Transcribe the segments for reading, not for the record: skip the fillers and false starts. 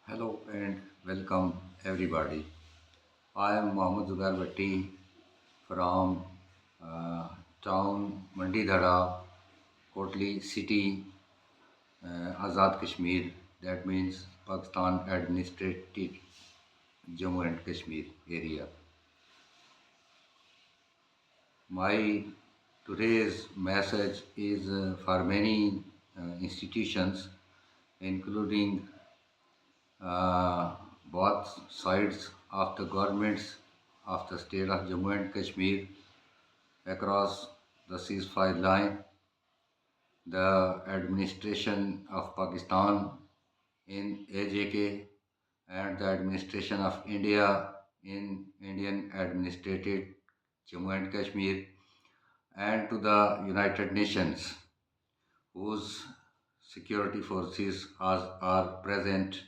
Hello and welcome everybody. I am Mohammad Zubair Bhatti from uh, town Mandidhara, Kotli city, Azad Kashmir. That means Pakistan administrated Jammu and Kashmir area. My today's message is for many institutions, including uh, both sides of the governments of the state of Jammu and Kashmir across the ceasefire line, the administration of Pakistan in AJK, and the administration of India in Indian administrated Jammu and Kashmir, and to the United Nations, whose security forces are present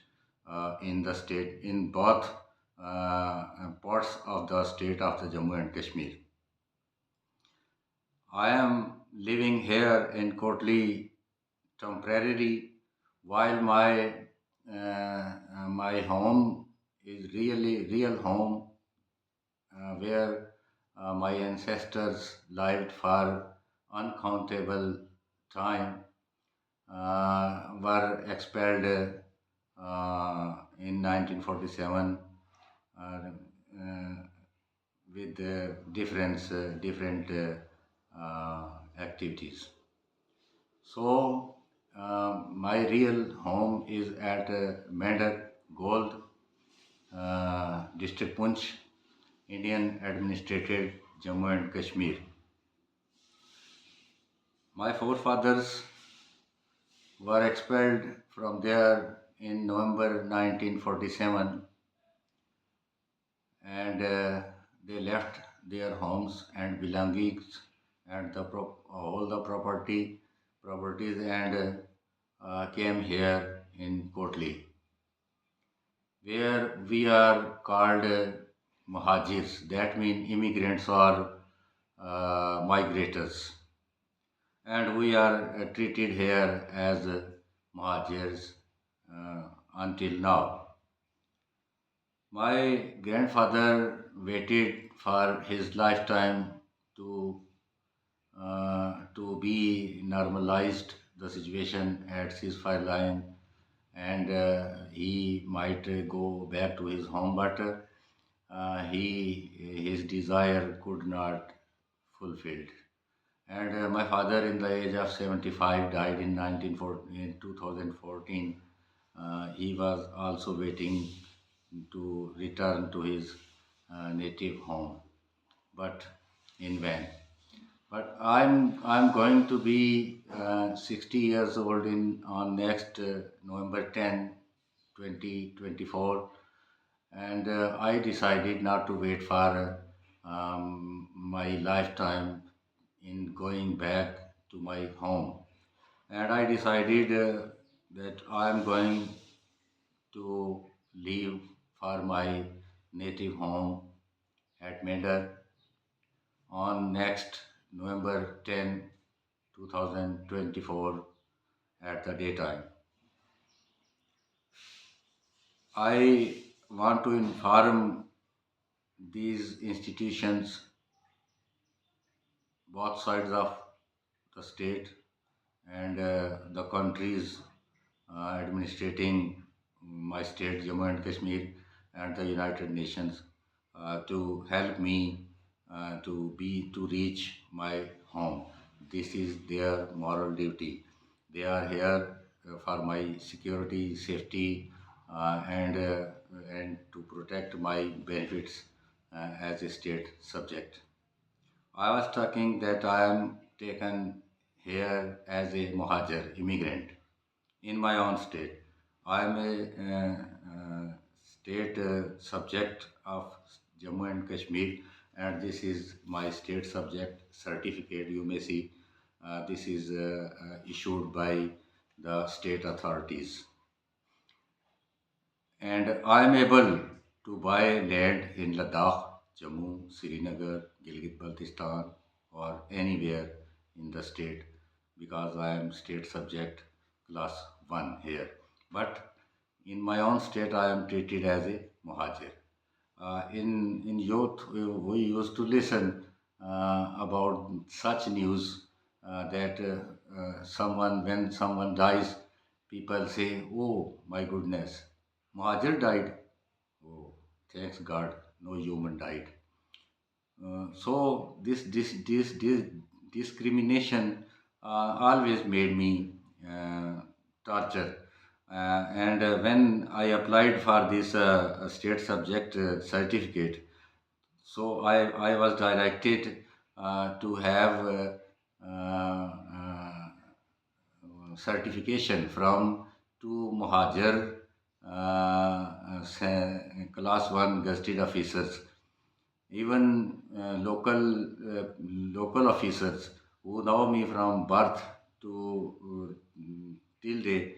in the state, in both parts of the state of the Jammu and Kashmir. I am living here in Kotli temporarily while my home is really real home where my ancestors lived for uncountable time were expelled in 1947 uh, uh, with different activities. So my real home is at Mender Gold, District Punch, Indian administrated Jammu and Kashmir. My forefathers were expelled from there in November 1947, and they left their homes and belongings and all the properties, and came here in Kotli, where we are called Muhajirs, that mean immigrants or migrators, and we are treated here as Muhajirs uh, until now. My grandfather waited for his lifetime to to be normalized the situation at ceasefire line, and he might go back to his home, but his desire could not fulfilled. And my father, in the age of 75, died in 2014. He was also waiting to return to his native home, but in vain. But I'm going to be 60 years old in on next November 10, 2024, and I decided not to wait for my lifetime in going back to my home, and I decided that I am going to leave for my native home at Mender on next November 10, 2024 at the daytime. I want to inform these institutions, both sides of the state and the countries administrating my state, Jammu and Kashmir, and the United Nations to help me to reach my home. This is their moral duty. They are here for my security, safety, and to protect my benefits as a state subject. I was talking that I am taken here as a Muhajir immigrant in my own state. I am a state subject of Jammu and Kashmir, and this is my state subject certificate. You may see this is issued by the state authorities, and I am able to buy land in Ladakh, Jammu, Srinagar, Gilgit-Baltistan, or anywhere in the state because I am state subject class 1 here. But In my own state, I am treated as a Muhajir. In youth, we used to listen about such news that someone, when someone dies, people say, "Oh my goodness, Muhajir died. Oh, thanks God, no human died." So this discrimination always made me torture. And when I applied for this state subject certificate, so I was directed to have certification from two Muhajir class 1 gazetted officers. Even local officers who know me from birth to till date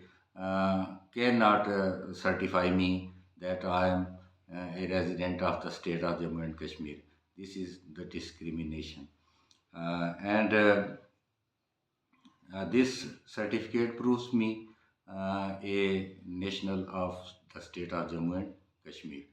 cannot certify me that I am a resident of the state of Jammu and Kashmir. This is the discrimination. And This certificate proves me a national of the state of Jammu and Kashmir.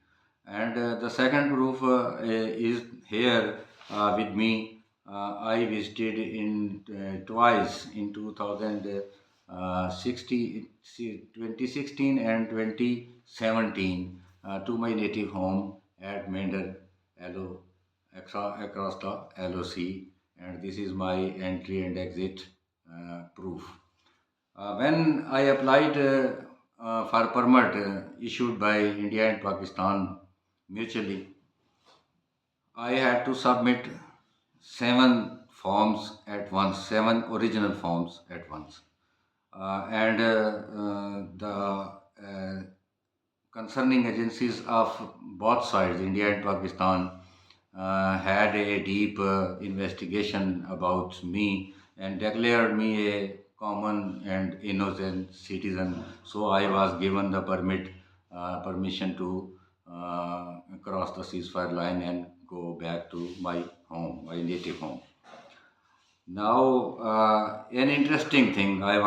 And the second proof is here with me. I visited in twice in 2016 and 2017 to my native home at Mender, LO, across the LOC, and this is my entry and exit proof. When I applied for permit issued by India and Pakistan mutually, I had to submit seven forms at once, seven original forms at once. And the concerning agencies of both sides, India and Pakistan, had a deep investigation about me and declared me a common and innocent citizen. So I was given the permission to cross the ceasefire line and go back to my home, my native home. Now, an interesting thing I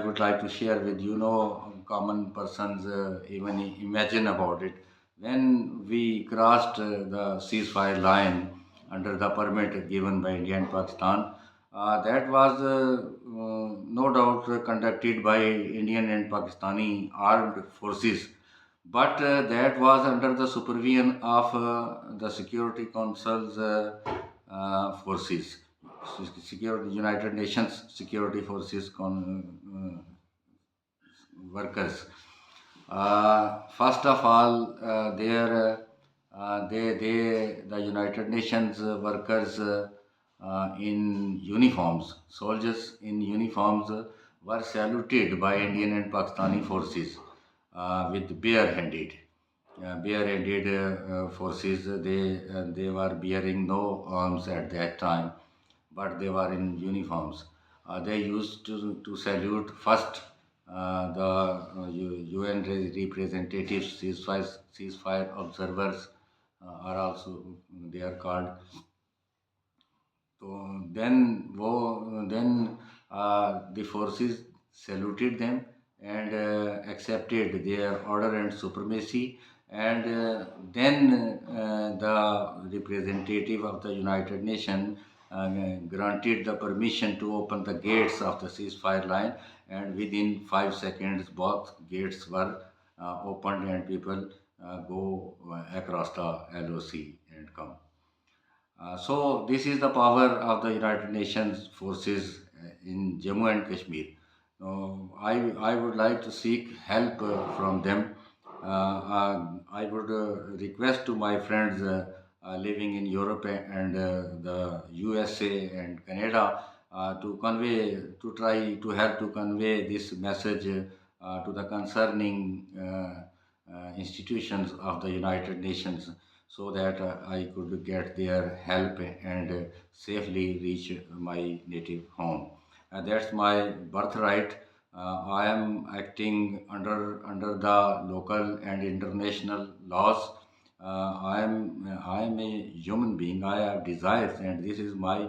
would like to share with you. Know, common persons even imagine about it. When we crossed the ceasefire line under the permit given by India and Pakistan, that was no doubt conducted by Indian and Pakistani armed forces, but that was under the supervision of the Security Council's forces, security, United Nations Security Forces workers. First of all, the United Nations workers in uniforms, soldiers in uniforms, were saluted by Indian and Pakistani forces with barehanded forces. They were bearing no arms at that time, but they were in uniforms. They used to salute first UN representatives, ceasefire observers are also they are called. So then the forces saluted them and accepted their order and supremacy. And then the representative of the United Nations granted the permission to open the gates of the ceasefire line, and within 5 seconds both gates were opened and people go across the LOC and come. So this is the power of the United Nations forces in Jammu and Kashmir. I would like to seek help from them. I would request to my friends living in Europe and the USA and Canada to try to help to convey this message to the concerning institutions of the United Nations, so that I could get their help and safely reach my native home. That's my birthright. I am acting under the local and international laws. I am a human being. I have desires, and this is my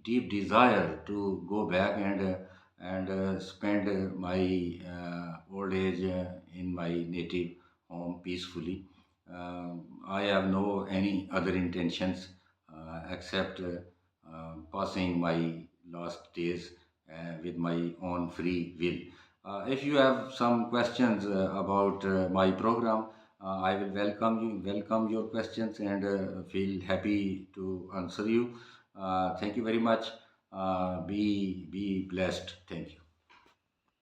deep desire to go back and spend my old age in my native home peacefully. I have no any other intentions except passing my last days with my own free will. If you have some questions about my program, I will welcome your questions, and feel happy to answer you. Thank you very much. Be blessed. Thank you.